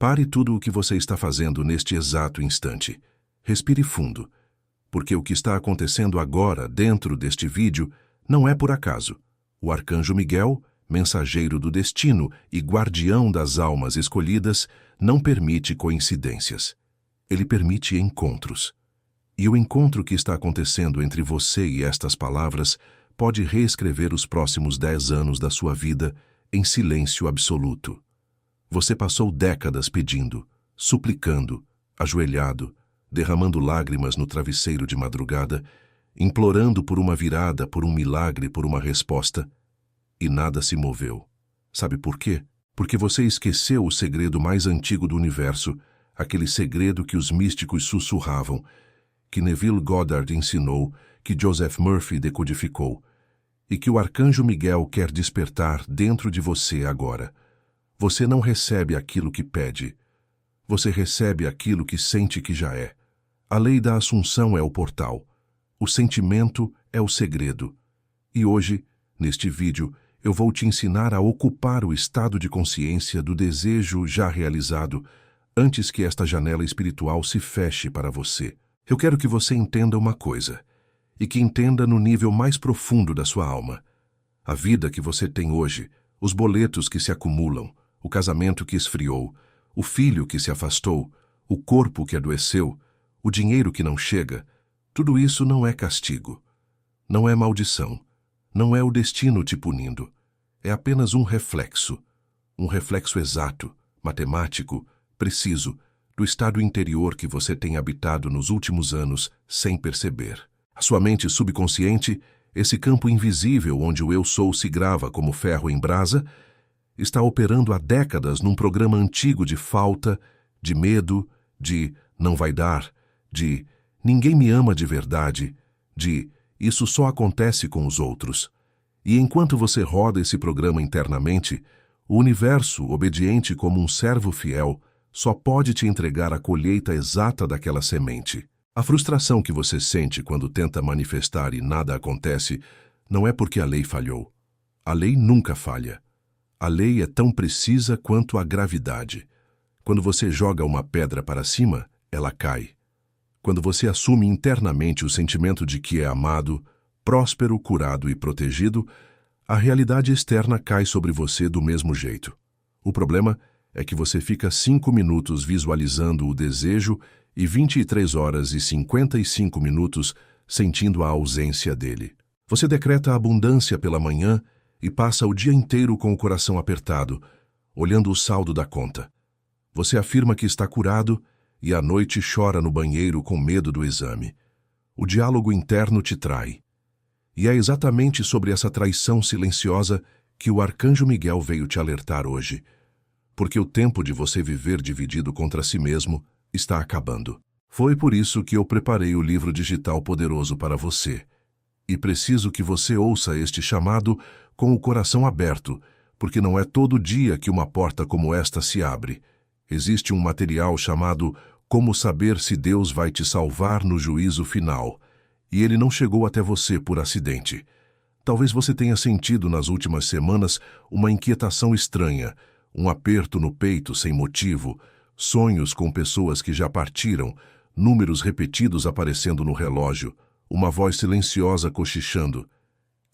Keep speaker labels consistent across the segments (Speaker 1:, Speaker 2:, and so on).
Speaker 1: Pare tudo o que você está fazendo neste exato instante. Respire fundo, porque o que está acontecendo agora dentro deste vídeo não é por acaso. O arcanjo Miguel, mensageiro do destino e guardião das almas escolhidas, não permite coincidências. Ele permite encontros. E o encontro que está acontecendo entre você e estas palavras pode reescrever os próximos 10 anos da sua vida em silêncio absoluto. Você passou décadas pedindo, suplicando, ajoelhado, derramando lágrimas no travesseiro de madrugada, implorando por uma virada, por um milagre, por uma resposta, e nada se moveu. Sabe por quê? Porque você esqueceu o segredo mais antigo do universo, aquele segredo que os místicos sussurravam, que Neville Goddard ensinou, que Joseph Murphy decodificou, e que o arcanjo Miguel quer despertar dentro de você agora. Você não recebe aquilo que pede. Você recebe aquilo que sente que já é. A lei da Assunção é o portal. O sentimento é o segredo. E hoje, neste vídeo, eu vou te ensinar a ocupar o estado de consciência do desejo já realizado antes que esta janela espiritual se feche para você. Eu quero que você entenda uma coisa, e que entenda no nível mais profundo da sua alma. A vida que você tem hoje, os boletos que se acumulam, o casamento que esfriou, o filho que se afastou, o corpo que adoeceu, o dinheiro que não chega, tudo isso não é castigo. Não é maldição. Não é o destino te punindo. É apenas um reflexo exato, matemático, preciso, do estado interior que você tem habitado nos últimos anos sem perceber. A sua mente subconsciente, esse campo invisível onde o eu sou se grava como ferro em brasa, está operando há décadas num programa antigo de falta, de medo, de não vai dar, de ninguém me ama de verdade, de isso só acontece com os outros. E enquanto você roda esse programa internamente, o universo, obediente como um servo fiel, só pode te entregar a colheita exata daquela semente. A frustração que você sente quando tenta manifestar e nada acontece não é porque a lei falhou. A lei nunca falha. A lei é tão precisa quanto a gravidade. Quando você joga uma pedra para cima, ela cai. Quando você assume internamente o sentimento de que é amado, próspero, curado e protegido, a realidade externa cai sobre você do mesmo jeito. O problema é que você fica 5 minutos visualizando o desejo e 23 horas e 55 minutos sentindo a ausência dele. Você decreta a abundância pela manhã e passa o dia inteiro com o coração apertado, olhando o saldo da conta. Você afirma que está curado e à noite chora no banheiro com medo do exame. O diálogo interno te trai. E é exatamente sobre essa traição silenciosa que o arcanjo Miguel veio te alertar hoje, porque o tempo de você viver dividido contra si mesmo está acabando. Foi por isso que eu preparei o livro digital poderoso para você. E preciso que você ouça este chamado com o coração aberto, porque não é todo dia que uma porta como esta se abre. Existe um material chamado Como Saber se Deus vai te salvar no juízo final, e ele não chegou até você por acidente. Talvez você tenha sentido nas últimas semanas uma inquietação estranha, um aperto no peito sem motivo, sonhos com pessoas que já partiram, números repetidos aparecendo no relógio, uma voz silenciosa cochichando,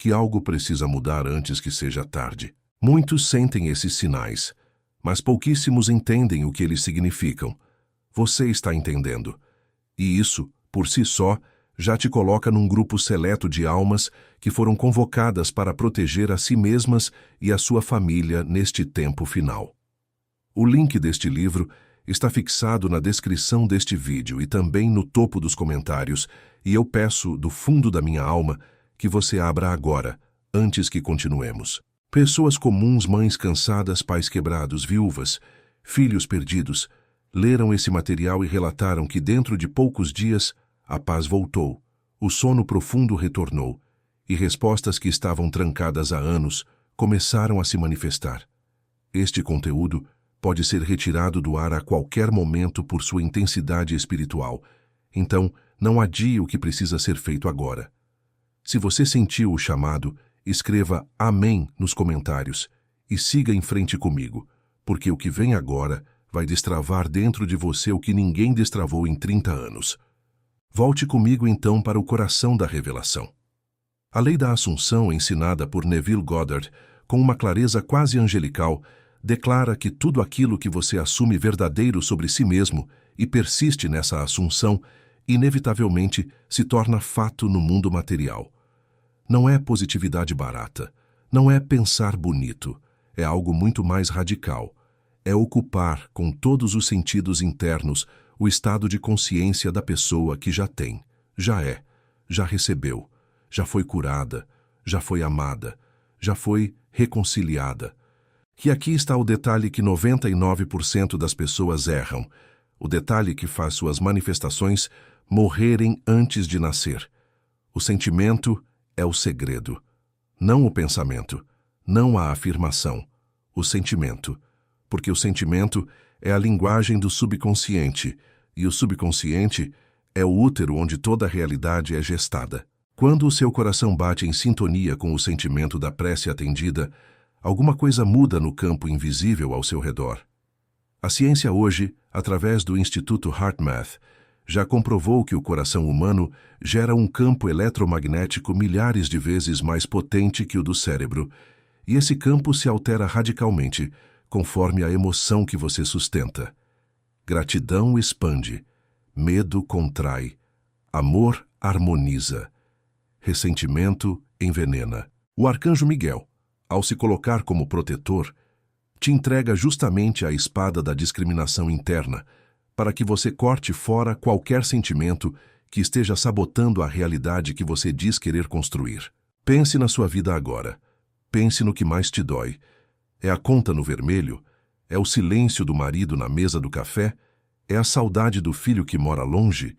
Speaker 1: que algo precisa mudar antes que seja tarde. Muitos sentem esses sinais, mas pouquíssimos entendem o que eles significam. Você está entendendo. E isso, por si só, já te coloca num grupo seleto de almas que foram convocadas para proteger a si mesmas e a sua família neste tempo final. O link deste livro está fixado na descrição deste vídeo e também no topo dos comentários, e eu peço, do fundo da minha alma, que você abra agora, antes que continuemos. Pessoas comuns, mães cansadas, pais quebrados, viúvas, filhos perdidos, leram esse material e relataram que dentro de poucos dias a paz voltou, o sono profundo retornou, e respostas que estavam trancadas há anos começaram a se manifestar. Este conteúdo pode ser retirado do ar a qualquer momento por sua intensidade espiritual. Então, não adie o que precisa ser feito agora. Se você sentiu o chamado, escreva Amém nos comentários e siga em frente comigo, porque o que vem agora vai destravar dentro de você o que ninguém destravou em 30 anos. Volte comigo então para o coração da revelação. A lei da Assunção, ensinada por Neville Goddard, com uma clareza quase angelical, declara que tudo aquilo que você assume verdadeiro sobre si mesmo e persiste nessa assunção, inevitavelmente se torna fato no mundo material. Não é positividade barata, não é pensar bonito, é algo muito mais radical. É ocupar, com todos os sentidos internos, o estado de consciência da pessoa que já tem, já é, já recebeu, já foi curada, já foi amada, já foi reconciliada. E aqui está o detalhe que 99% das pessoas erram, o detalhe que faz suas manifestações morrerem antes de nascer. O sentimento é o segredo, não o pensamento, não a afirmação, o sentimento. Porque o sentimento é a linguagem do subconsciente, e o subconsciente é o útero onde toda a realidade é gestada. Quando o seu coração bate em sintonia com o sentimento da prece atendida, alguma coisa muda no campo invisível ao seu redor. A ciência hoje, através do Instituto HeartMath, já comprovou que o coração humano gera um campo eletromagnético milhares de vezes mais potente que o do cérebro, e esse campo se altera radicalmente, conforme a emoção que você sustenta. Gratidão expande, medo contrai, amor harmoniza, ressentimento envenena. O arcanjo Miguel, ao se colocar como protetor, te entrega justamente a espada da discriminação interna, para que você corte fora qualquer sentimento que esteja sabotando a realidade que você diz querer construir. Pense na sua vida agora. Pense no que mais te dói. É a conta no vermelho? É o silêncio do marido na mesa do café? É a saudade do filho que mora longe?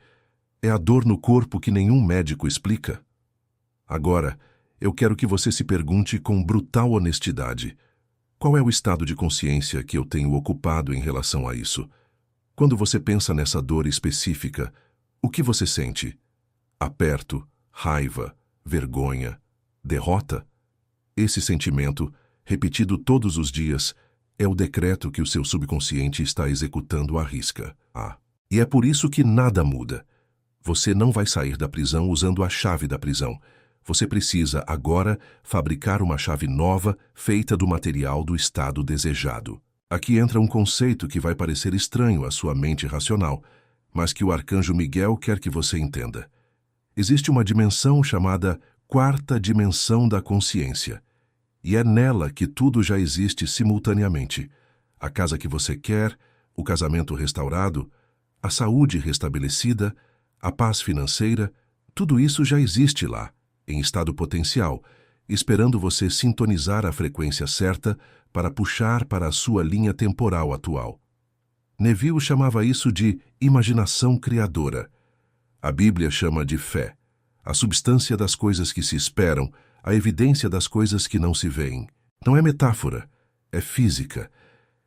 Speaker 1: É a dor no corpo que nenhum médico explica? Agora, eu quero que você se pergunte com brutal honestidade: qual é o estado de consciência que eu tenho ocupado em relação a isso? Quando você pensa nessa dor específica, o que você sente? Aperto, raiva, vergonha, derrota? Esse sentimento, repetido todos os dias, é o decreto que o seu subconsciente está executando à risca. E é por isso que nada muda. Você não vai sair da prisão usando a chave da prisão. Você precisa, agora, fabricar uma chave nova, feita do material do estado desejado. Aqui entra um conceito que vai parecer estranho à sua mente racional, mas que o arcanjo Miguel quer que você entenda. Existe uma dimensão chamada quarta dimensão da consciência, e é nela que tudo já existe simultaneamente. A casa que você quer, o casamento restaurado, a saúde restabelecida, a paz financeira, tudo isso já existe lá, em estado potencial, esperando você sintonizar a frequência certa para puxar para a sua linha temporal atual. Neville chamava isso de imaginação criadora. A Bíblia chama de fé, a substância das coisas que se esperam, a evidência das coisas que não se veem. Não é metáfora, é física.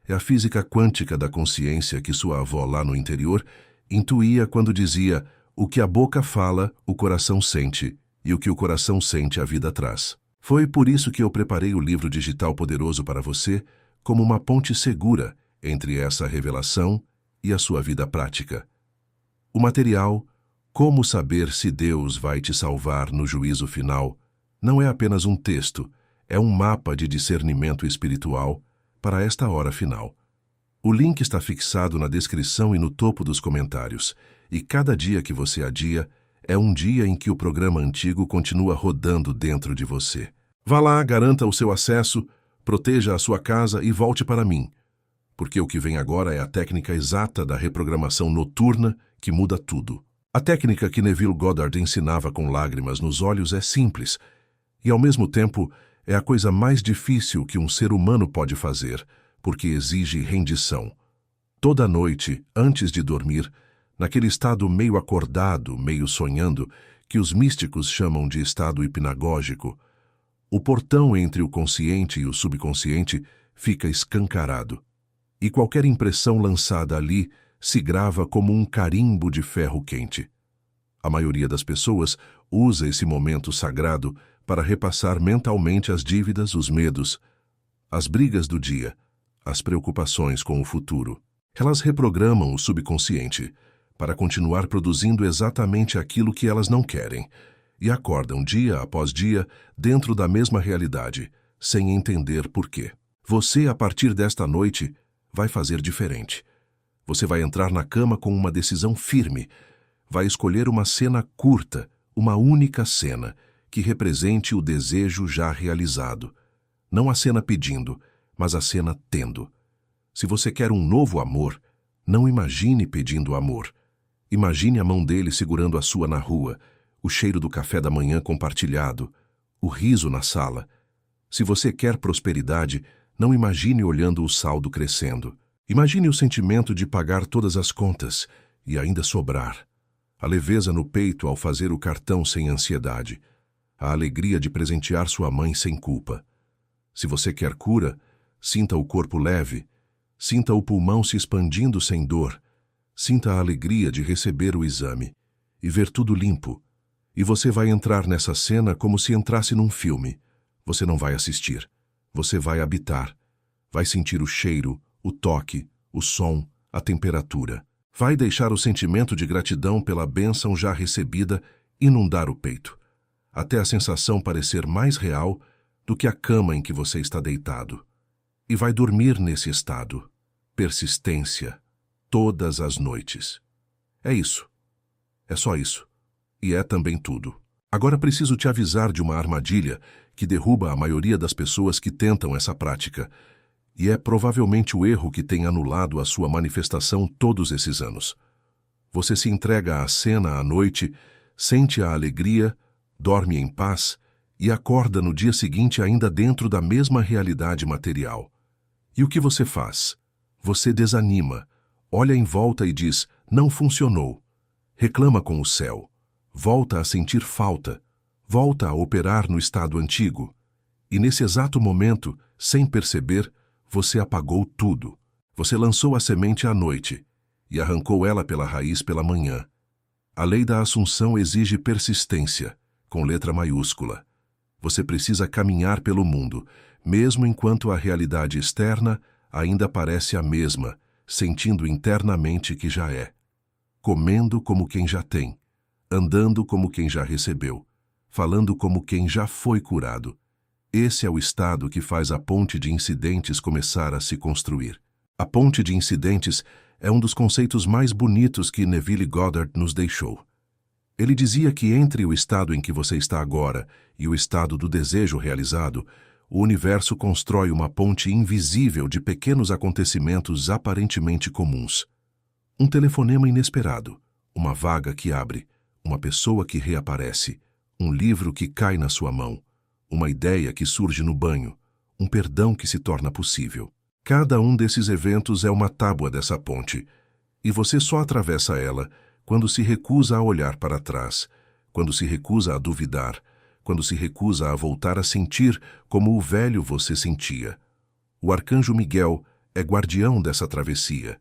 Speaker 1: É a física quântica da consciência que sua avó lá no interior intuía quando dizia: o que a boca fala, o coração sente, e o que o coração sente, a vida traz. Foi por isso que eu preparei o livro digital poderoso para você, como uma ponte segura entre essa revelação e a sua vida prática. O material, Como Saber se Deus vai te salvar no juízo final, não é apenas um texto, é um mapa de discernimento espiritual para esta hora final. O link está fixado na descrição e no topo dos comentários, e cada dia que você adia é um dia em que o programa antigo continua rodando dentro de você. Vá lá, garanta o seu acesso, proteja a sua casa e volte para mim, porque o que vem agora é a técnica exata da reprogramação noturna que muda tudo. A técnica que Neville Goddard ensinava com lágrimas nos olhos é simples, e ao mesmo tempo é a coisa mais difícil que um ser humano pode fazer, porque exige rendição. Toda noite, antes de dormir, naquele estado meio acordado, meio sonhando, que os místicos chamam de estado hipnagógico, o portão entre o consciente e o subconsciente fica escancarado, e qualquer impressão lançada ali se grava como um carimbo de ferro quente. A maioria das pessoas usa esse momento sagrado para repassar mentalmente as dívidas, os medos, as brigas do dia, as preocupações com o futuro. Elas reprogramam o subconsciente para continuar produzindo exatamente aquilo que elas não querem e acordam dia após dia dentro da mesma realidade, sem entender por quê. Você, a partir desta noite, vai fazer diferente. Você vai entrar na cama com uma decisão firme. Vai escolher uma cena curta, uma única cena, que represente o desejo já realizado. Não a cena pedindo, mas a cena tendo. Se você quer um novo amor, não imagine pedindo amor. Imagine a mão dele segurando a sua na rua, o cheiro do café da manhã compartilhado, o riso na sala. Se você quer prosperidade, não imagine olhando o saldo crescendo. Imagine o sentimento de pagar todas as contas e ainda sobrar. A leveza no peito ao fazer o cartão sem ansiedade. A alegria de presentear sua mãe sem culpa. Se você quer cura, sinta o corpo leve. Sinta o pulmão se expandindo sem dor. Sinta a alegria de receber o exame e ver tudo limpo. E você vai entrar nessa cena como se entrasse num filme. Você não vai assistir. Você vai habitar. Vai sentir o cheiro, o toque, o som, a temperatura. Vai deixar o sentimento de gratidão pela bênção já recebida inundar o peito, até a sensação parecer mais real do que a cama em que você está deitado. E vai dormir nesse estado. Persistência. Todas as noites. É isso. É só isso. E é também tudo. Agora preciso te avisar de uma armadilha que derruba a maioria das pessoas que tentam essa prática, e é provavelmente o erro que tem anulado a sua manifestação todos esses anos. Você se entrega à cena à noite, sente a alegria, dorme em paz e acorda no dia seguinte ainda dentro da mesma realidade material. E o que você faz? Você desanima, olha em volta e diz, não funcionou. Reclama com o céu. Volta a sentir falta. Volta a operar no estado antigo. E nesse exato momento, sem perceber, você apagou tudo. Você lançou a semente à noite e arrancou ela pela raiz pela manhã. A lei da assunção exige persistência, com letra maiúscula. Você precisa caminhar pelo mundo, mesmo enquanto a realidade externa ainda parece a mesma, sentindo internamente que já é. Comendo como quem já tem, andando como quem já recebeu, falando como quem já foi curado. Esse é o estado que faz a ponte de incidentes começar a se construir. A ponte de incidentes é um dos conceitos mais bonitos que Neville Goddard nos deixou. Ele dizia que entre o estado em que você está agora e o estado do desejo realizado, o universo constrói uma ponte invisível de pequenos acontecimentos aparentemente comuns. Um telefonema inesperado, uma vaga que abre, uma pessoa que reaparece, um livro que cai na sua mão, uma ideia que surge no banho, um perdão que se torna possível. Cada um desses eventos é uma tábua dessa ponte, e você só atravessa ela quando se recusa a olhar para trás, quando se recusa a duvidar, quando se recusa a voltar a sentir como o velho você sentia. O arcanjo Miguel é guardião dessa travessia.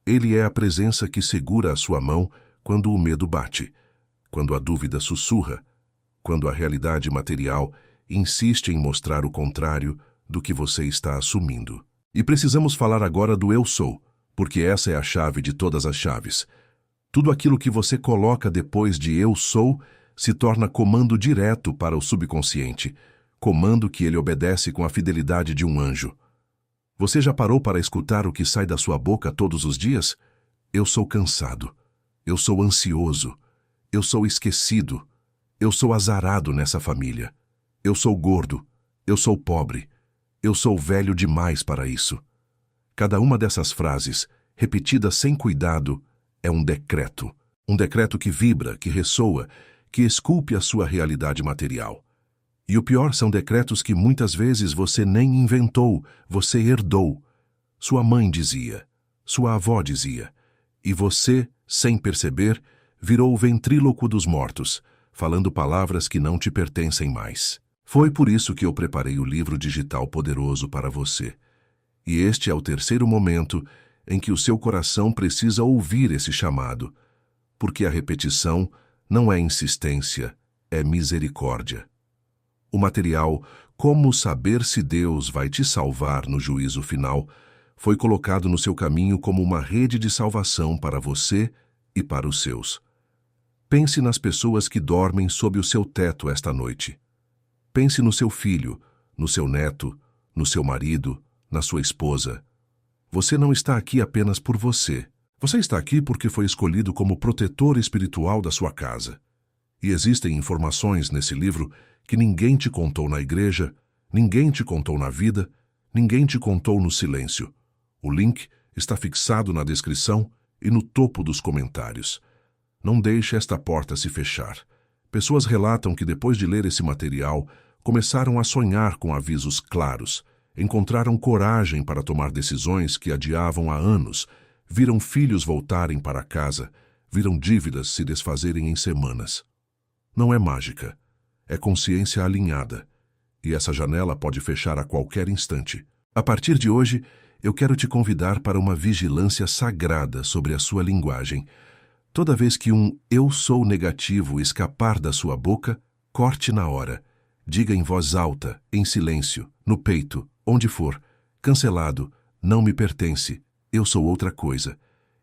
Speaker 1: Ele é a presença que segura a sua mão quando o medo bate, quando a dúvida sussurra, quando a realidade material insiste em mostrar o contrário do que você está assumindo. E precisamos falar agora do eu sou, porque essa é a chave de todas as chaves. Tudo aquilo que você coloca depois de eu sou se torna comando direto para o subconsciente, comando que ele obedece com a fidelidade de um anjo. Você já parou para escutar o que sai da sua boca todos os dias? Eu sou cansado. Eu sou ansioso. Eu sou esquecido. Eu sou azarado nessa família. Eu sou gordo. Eu sou pobre. Eu sou velho demais para isso. Cada uma dessas frases, repetida sem cuidado, é um decreto. Um decreto que vibra, que ressoa, que esculpe a sua realidade material. E o pior são decretos que muitas vezes você nem inventou, você herdou. Sua mãe dizia, sua avó dizia, e você, sem perceber, virou o ventríloco dos mortos, falando palavras que não te pertencem mais. Foi por isso que eu preparei o livro digital poderoso para você. E este é o terceiro momento em que o seu coração precisa ouvir esse chamado, porque a repetição não é insistência, é misericórdia. O material Como Saber se Deus vai te salvar no juízo final foi colocado no seu caminho como uma rede de salvação para você e para os seus. Pense nas pessoas que dormem sob o seu teto esta noite. Pense no seu filho, no seu neto, no seu marido, na sua esposa. Você não está aqui apenas por você. Você está aqui porque foi escolhido como protetor espiritual da sua casa. E existem informações nesse livro que ninguém te contou na igreja, ninguém te contou na vida, ninguém te contou no silêncio. O link está fixado na descrição e no topo dos comentários. Não deixe esta porta se fechar. Pessoas relatam que depois de ler esse material, começaram a sonhar com avisos claros, encontraram coragem para tomar decisões que adiavam há anos, viram filhos voltarem para casa, viram dívidas se desfazerem em semanas. Não é mágica, é consciência alinhada, e essa janela pode fechar a qualquer instante. A partir de hoje, eu quero te convidar para uma vigilância sagrada sobre a sua linguagem. Toda vez que um "eu sou" negativo escapar da sua boca, corte na hora. Diga em voz alta, em silêncio, no peito, onde for, cancelado, não me pertence, eu sou outra coisa.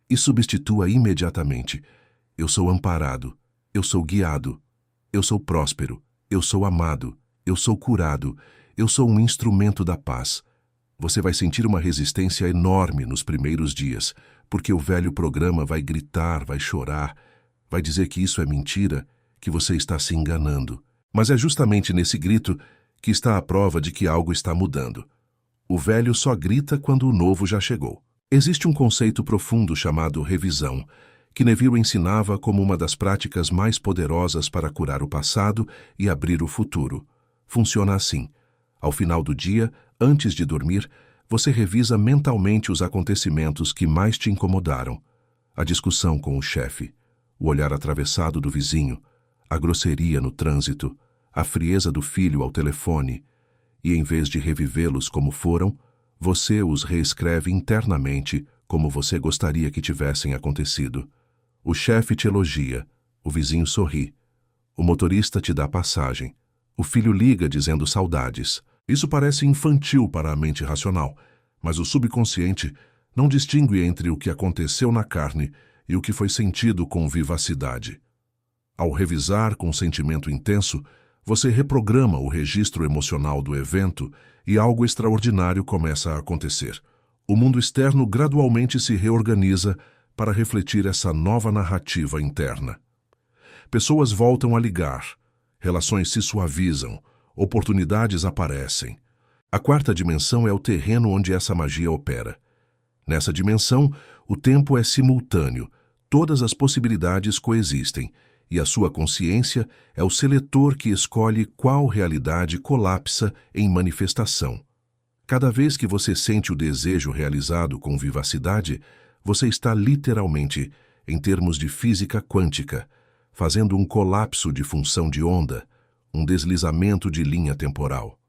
Speaker 1: E substitua imediatamente, eu sou amparado, eu sou guiado, eu sou próspero, eu sou amado, eu sou curado, eu sou um instrumento da paz. Você vai sentir uma resistência enorme nos primeiros dias, porque o velho programa vai gritar, vai chorar, vai dizer que isso é mentira, que você está se enganando. Mas é justamente nesse grito que está a prova de que algo está mudando. O velho só grita quando o novo já chegou. Existe um conceito profundo chamado revisão, que Neville ensinava como uma das práticas mais poderosas para curar o passado e abrir o futuro. Funciona assim. Ao final do dia, antes de dormir, você revisa mentalmente os acontecimentos que mais te incomodaram. A discussão com o chefe, o olhar atravessado do vizinho, a grosseria no trânsito, a frieza do filho ao telefone, e em vez de revivê-los como foram, você os reescreve internamente como você gostaria que tivessem acontecido. O chefe te elogia, o vizinho sorri, o motorista te dá passagem, o filho liga dizendo saudades. Isso parece infantil para a mente racional, mas o subconsciente não distingue entre o que aconteceu na carne e o que foi sentido com vivacidade. Ao revisar com sentimento intenso, você reprograma o registro emocional do evento e algo extraordinário começa a acontecer. O mundo externo gradualmente se reorganiza para refletir essa nova narrativa interna. Pessoas voltam a ligar, relações se suavizam, oportunidades aparecem. A quarta dimensão é o terreno onde essa magia opera. Nessa dimensão, o tempo é simultâneo, todas as possibilidades coexistem, e a sua consciência é o seletor que escolhe qual realidade colapsa em manifestação. Cada vez que você sente o desejo realizado com vivacidade, você está literalmente, em termos de física quântica, fazendo um colapso de função de onda, um deslizamento de linha temporal.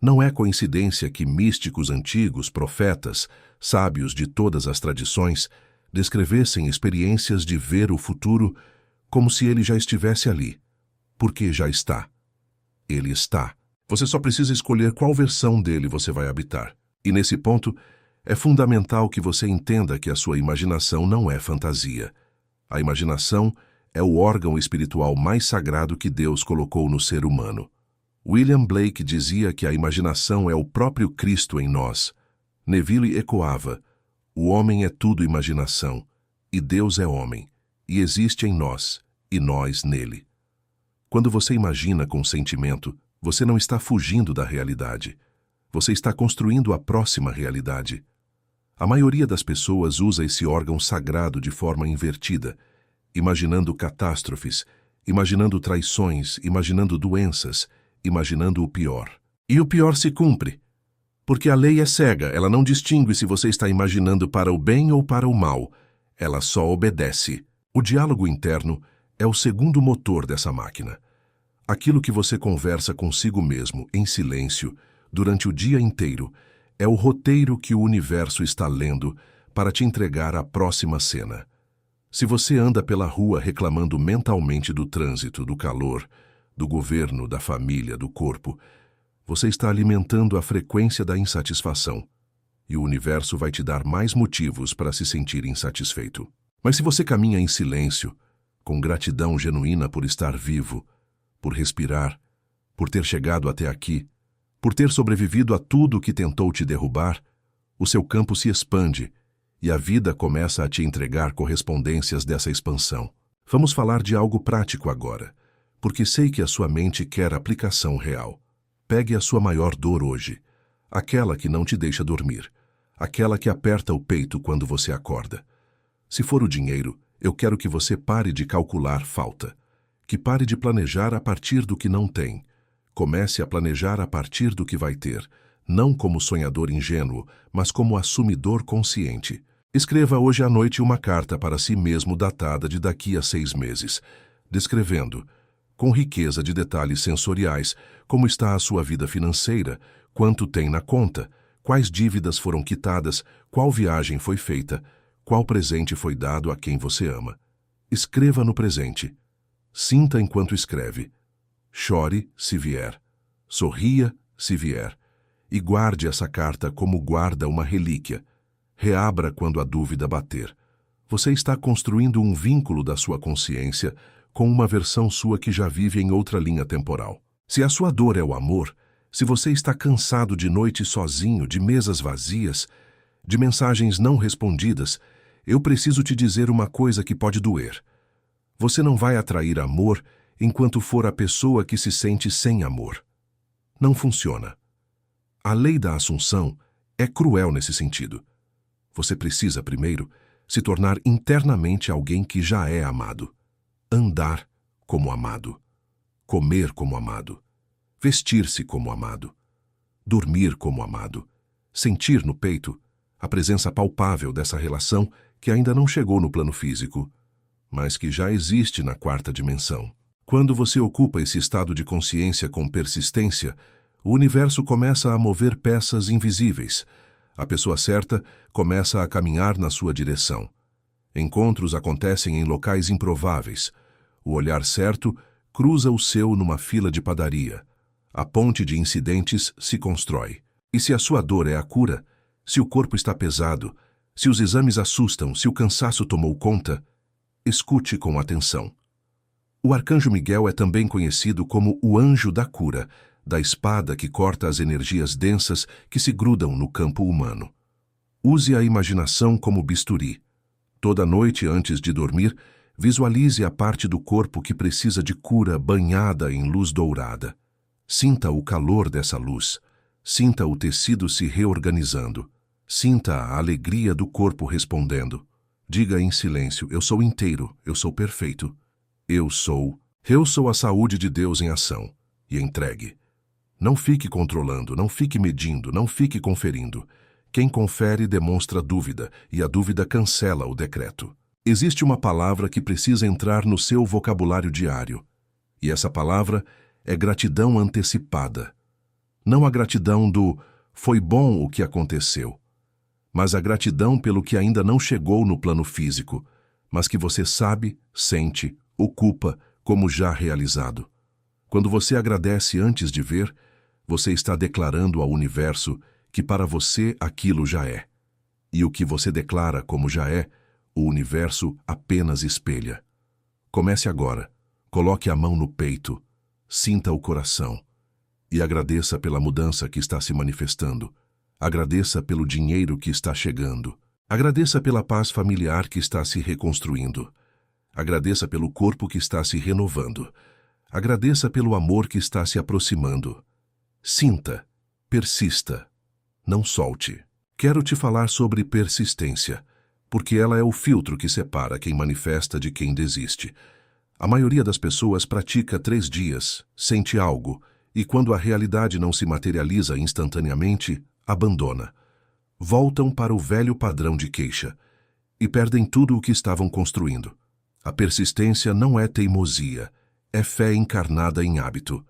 Speaker 1: Não é coincidência que místicos antigos, profetas, sábios de todas as tradições, descrevessem experiências de ver o futuro como se ele já estivesse ali, porque já está. Ele está. Você só precisa escolher qual versão dele você vai habitar. E nesse ponto, é fundamental que você entenda que a sua imaginação não é fantasia. A imaginação é o órgão espiritual mais sagrado que Deus colocou no ser humano. William Blake dizia que a imaginação é o próprio Cristo em nós. Neville ecoava: o homem é tudo imaginação, e Deus é homem, e existe em nós, e nós nele. Quando você imagina com sentimento, você não está fugindo da realidade. Você está construindo a próxima realidade. A maioria das pessoas usa esse órgão sagrado de forma invertida, imaginando catástrofes, imaginando traições, imaginando doenças, imaginando o pior. E o pior se cumpre. Porque a lei é cega, ela não distingue se você está imaginando para o bem ou para o mal. Ela só obedece. O diálogo interno é o segundo motor dessa máquina. Aquilo que você conversa consigo mesmo, em silêncio, durante o dia inteiro, é o roteiro que o universo está lendo para te entregar a próxima cena. Se você anda pela rua reclamando mentalmente do trânsito, do calor, do governo, da família, do corpo, você está alimentando a frequência da insatisfação. e o universo vai te dar mais motivos para se sentir insatisfeito. Mas se você caminha em silêncio, com gratidão genuína por estar vivo, por respirar, por ter chegado até aqui, por ter sobrevivido a tudo que tentou te derrubar, o seu campo se expande e a vida começa a te entregar correspondências dessa expansão. Vamos falar de algo prático agora, porque sei que a sua mente quer aplicação real. Pegue a sua maior dor hoje, aquela que não te deixa dormir, aquela que aperta o peito quando você acorda. Se for o dinheiro, eu quero que você pare de calcular falta, que pare de planejar a partir do que não tem. Comece a planejar a partir do que vai ter, não como sonhador ingênuo, mas como assumidor consciente. Escreva hoje à noite uma carta para si mesmo datada de daqui a 6 meses, descrevendo, com riqueza de detalhes sensoriais, como está a sua vida financeira, quanto tem na conta, quais dívidas foram quitadas, qual viagem foi feita, qual presente foi dado a quem você ama. Escreva no presente. Sinta enquanto escreve. Chore, se vier. Sorria, se vier. E guarde essa carta como guarda uma relíquia. Reabra quando a dúvida bater. Você está construindo um vínculo da sua consciência com uma versão sua que já vive em outra linha temporal. Se a sua dor é o amor, se você está cansado de noite sozinho, de mesas vazias, de mensagens não respondidas, eu preciso te dizer uma coisa que pode doer. Você não vai atrair amor enquanto for a pessoa que se sente sem amor. Não funciona. A lei da assunção é cruel nesse sentido. Você precisa, primeiro, se tornar internamente alguém que já é amado. Andar como amado. Comer como amado. Vestir-se como amado. Dormir como amado. Sentir no peito a presença palpável dessa relação que ainda não chegou no plano físico, mas que já existe na 4ª dimensão. Quando você ocupa esse estado de consciência com persistência, o universo começa a mover peças invisíveis. A pessoa certa começa a caminhar na sua direção. Encontros acontecem em locais improváveis. O olhar certo cruza o seu numa fila de padaria. A ponte de incidentes se constrói. E se a sua dor é a cura, se o corpo está pesado, se os exames assustam, se o cansaço tomou conta, escute com atenção. O arcanjo Miguel é também conhecido como o anjo da cura, da espada que corta as energias densas que se grudam no campo humano. Use a imaginação como bisturi. Toda noite antes de dormir, visualize a parte do corpo que precisa de cura banhada em luz dourada. Sinta o calor dessa luz. Sinta o tecido se reorganizando. Sinta a alegria do corpo respondendo. Diga em silêncio, eu sou inteiro, eu sou perfeito. Eu sou a saúde de Deus em ação. E entregue. Não fique controlando, não fique medindo, não fique conferindo. Quem confere demonstra dúvida, e a dúvida cancela o decreto. Existe uma palavra que precisa entrar no seu vocabulário diário. E essa palavra é gratidão antecipada. Não a gratidão do foi bom o que aconteceu, mas a gratidão pelo que ainda não chegou no plano físico, mas que você sabe, sente, ocupa como já realizado. Quando você agradece antes de ver, você está declarando ao universo que para você aquilo já é. E o que você declara como já é, o universo apenas espelha. Comece agora. Coloque a mão no peito. Sinta o coração. E agradeça pela mudança que está se manifestando. Agradeça pelo dinheiro que está chegando. Agradeça pela paz familiar que está se reconstruindo. Agradeça pelo corpo que está se renovando. Agradeça pelo amor que está se aproximando. Sinta, persista, não solte. Quero te falar sobre persistência, porque ela é o filtro que separa quem manifesta de quem desiste. A maioria das pessoas pratica 3 dias, sente algo, e quando a realidade não se materializa instantaneamente, abandona. Voltam para o velho padrão de queixa e perdem tudo o que estavam construindo. A persistência não é teimosia, é fé encarnada em hábito.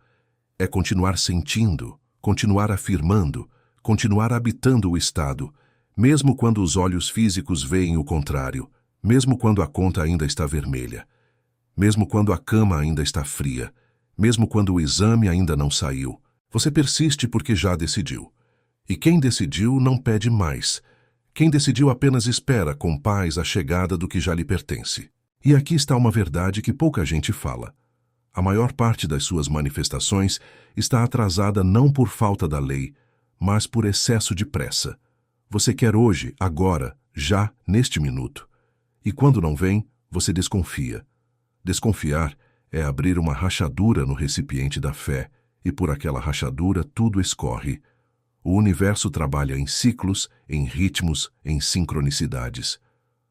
Speaker 1: É continuar sentindo, continuar afirmando, continuar habitando o estado, mesmo quando os olhos físicos veem o contrário, mesmo quando a conta ainda está vermelha, mesmo quando a cama ainda está fria, mesmo quando o exame ainda não saiu. Você persiste porque já decidiu. E quem decidiu não pede mais. Quem decidiu apenas espera com paz a chegada do que já lhe pertence. E aqui está uma verdade que pouca gente fala. A maior parte das suas manifestações está atrasada não por falta da lei, mas por excesso de pressa. Você quer hoje, agora, já, neste minuto. E quando não vem, você desconfia. Desconfiar é abrir uma rachadura no recipiente da fé, e por aquela rachadura tudo escorre. O universo trabalha em ciclos, em ritmos, em sincronicidades.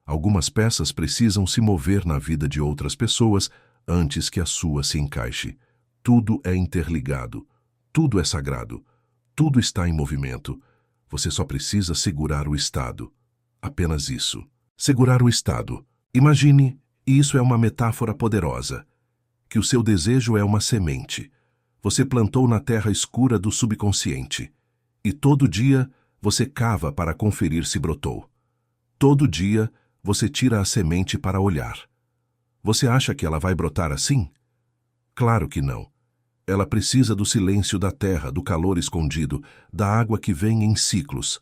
Speaker 1: Algumas peças precisam se mover na vida de outras pessoas antes que a sua se encaixe. Tudo é interligado, tudo é sagrado, tudo está em movimento. Você só precisa segurar o estado. Apenas isso. Segurar o estado. Imagine, e isso é uma metáfora poderosa, que o seu desejo é uma semente. Você plantou na terra escura do subconsciente. E todo dia você cava para conferir se brotou. Todo dia você tira a semente para olhar. Você acha que ela vai brotar assim? Claro que não. Ela precisa do silêncio da terra, do calor escondido, da água que vem em ciclos.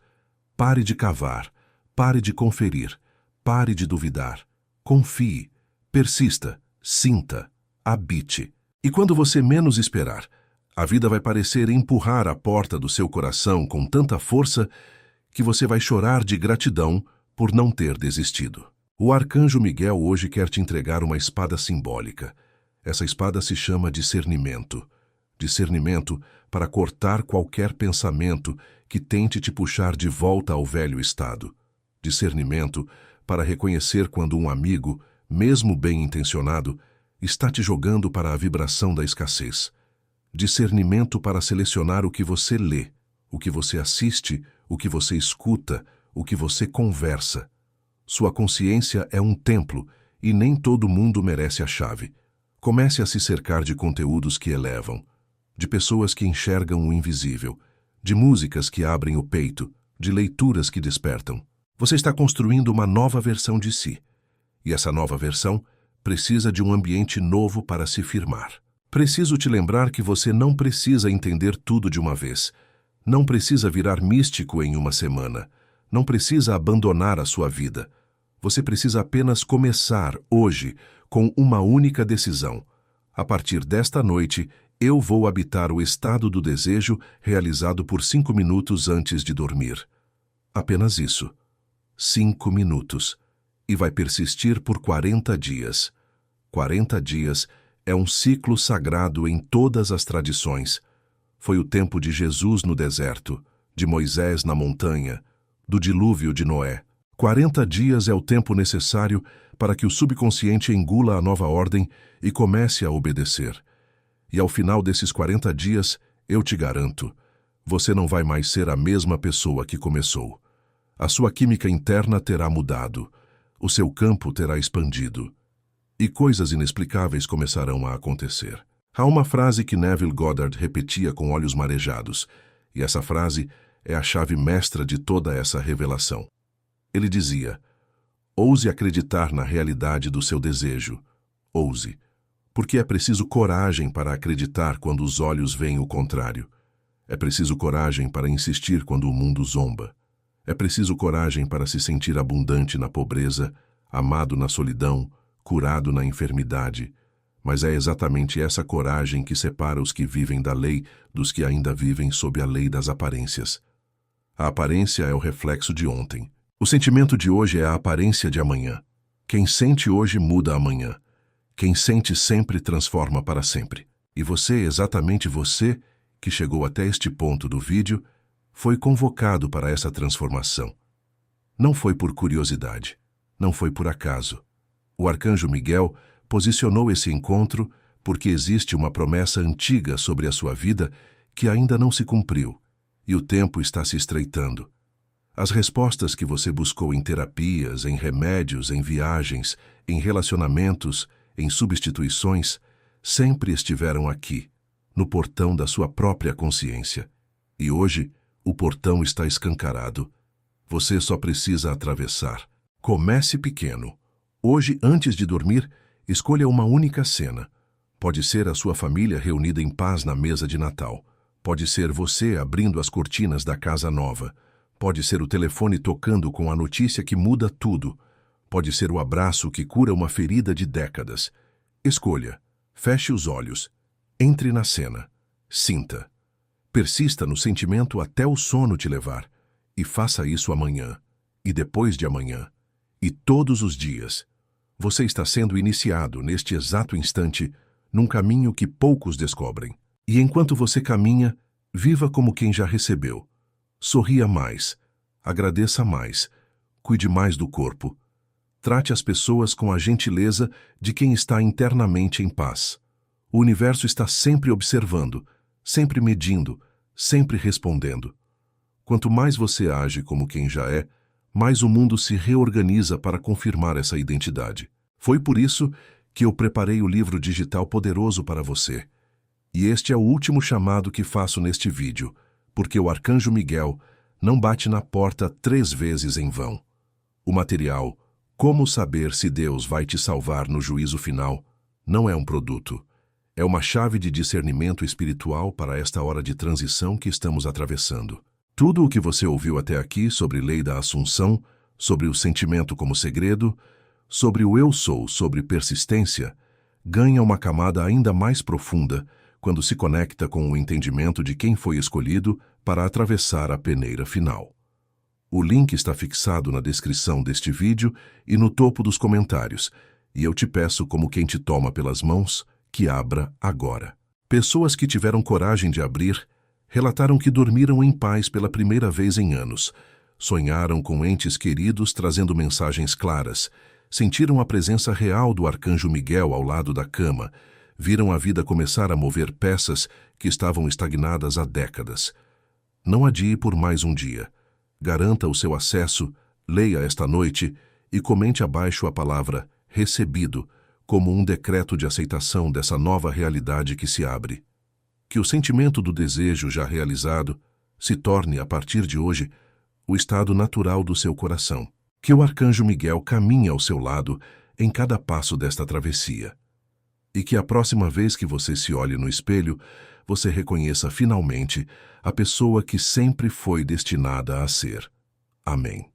Speaker 1: Pare de cavar, pare de conferir, pare de duvidar. Confie, persista, sinta, habite. E quando você menos esperar, a vida vai parecer empurrar a porta do seu coração com tanta força que você vai chorar de gratidão por não ter desistido. O arcanjo Miguel hoje quer te entregar uma espada simbólica. Essa espada se chama discernimento. Discernimento para cortar qualquer pensamento que tente te puxar de volta ao velho estado. Discernimento para reconhecer quando um amigo, mesmo bem-intencionado, está te jogando para a vibração da escassez. Discernimento para selecionar o que você lê, o que você assiste, o que você escuta, o que você conversa. Sua consciência é um templo e nem todo mundo merece a chave. Comece a se cercar de conteúdos que elevam, de pessoas que enxergam o invisível, de músicas que abrem o peito, de leituras que despertam. Você está construindo uma nova versão de si, e essa nova versão precisa de um ambiente novo para se firmar. Preciso te lembrar que você não precisa entender tudo de uma vez. Não precisa virar místico em uma semana. Não precisa abandonar a sua vida. Você precisa apenas começar hoje com uma única decisão. A partir desta noite, eu vou habitar o estado do desejo realizado por 5 minutos antes de dormir. Apenas isso. 5 minutos. E vai persistir por 40 dias. 40 dias é um ciclo sagrado em todas as tradições. Foi o tempo de Jesus no deserto, de Moisés na montanha, do dilúvio de Noé. 40 dias é o tempo necessário para que o subconsciente engula a nova ordem e comece a obedecer. E ao final desses 40 dias, eu te garanto, você não vai mais ser a mesma pessoa que começou. A sua química interna terá mudado, o seu campo terá expandido, e coisas inexplicáveis começarão a acontecer. Há uma frase que Neville Goddard repetia com olhos marejados, e essa frase é a chave mestra de toda essa revelação. Ele dizia: ouse acreditar na realidade do seu desejo. Ouse. Porque é preciso coragem para acreditar quando os olhos veem o contrário. É preciso coragem para insistir quando o mundo zomba. É preciso coragem para se sentir abundante na pobreza, amado na solidão, curado na enfermidade. Mas é exatamente essa coragem que separa os que vivem da lei dos que ainda vivem sob a lei das aparências. A aparência é o reflexo de ontem. O sentimento de hoje é a aparência de amanhã. Quem sente hoje muda amanhã. Quem sente sempre transforma para sempre. E você, exatamente você, que chegou até este ponto do vídeo, foi convocado para essa transformação. Não foi por curiosidade. Não foi por acaso. O arcanjo Miguel posicionou esse encontro porque existe uma promessa antiga sobre a sua vida que ainda não se cumpriu, e o tempo está se estreitando. As respostas que você buscou em terapias, em remédios, em viagens, em relacionamentos, em substituições, sempre estiveram aqui, no portão da sua própria consciência. E hoje, o portão está escancarado. Você só precisa atravessar. Comece pequeno. Hoje, antes de dormir, escolha uma única cena. Pode ser a sua família reunida em paz na mesa de Natal. Pode ser você abrindo as cortinas da casa nova. Pode ser o telefone tocando com a notícia que muda tudo. Pode ser o abraço que cura uma ferida de décadas. Escolha. Feche os olhos. Entre na cena. Sinta. Persista no sentimento até o sono te levar. E faça isso amanhã. E depois de amanhã. E todos os dias. Você está sendo iniciado, neste exato instante, num caminho que poucos descobrem. E enquanto você caminha, viva como quem já recebeu. Sorria mais. Agradeça mais. Cuide mais do corpo. Trate as pessoas com a gentileza de quem está internamente em paz. O universo está sempre observando, sempre medindo, sempre respondendo. Quanto mais você age como quem já é, mais o mundo se reorganiza para confirmar essa identidade. Foi por isso que eu preparei o livro digital poderoso para você. E este é o último chamado que faço neste vídeo, porque o Arcanjo Miguel não bate na porta 3 vezes em vão. O material, Como Saber se Deus vai te salvar no juízo final, não é um produto. É uma chave de discernimento espiritual para esta hora de transição que estamos atravessando. Tudo o que você ouviu até aqui sobre lei da Assunção, sobre o sentimento como segredo, sobre o eu sou, sobre persistência, ganha uma camada ainda mais profunda quando se conecta com o entendimento de quem foi escolhido para atravessar a peneira final. O link está fixado na descrição deste vídeo e no topo dos comentários, e eu te peço, como quem te toma pelas mãos, que abra agora. Pessoas que tiveram coragem de abrir relataram que dormiram em paz pela primeira vez em anos, sonharam com entes queridos trazendo mensagens claras, sentiram a presença real do Arcanjo Miguel ao lado da cama, viram a vida começar a mover peças que estavam estagnadas há décadas. Não adie por mais um dia. Garanta o seu acesso, leia esta noite e comente abaixo a palavra recebido como um decreto de aceitação dessa nova realidade que se abre. Que o sentimento do desejo já realizado se torne, a partir de hoje, o estado natural do seu coração. Que o Arcanjo Miguel caminhe ao seu lado em cada passo desta travessia. E que a próxima vez que você se olhe no espelho, você reconheça finalmente a pessoa que sempre foi destinada a ser. Amém.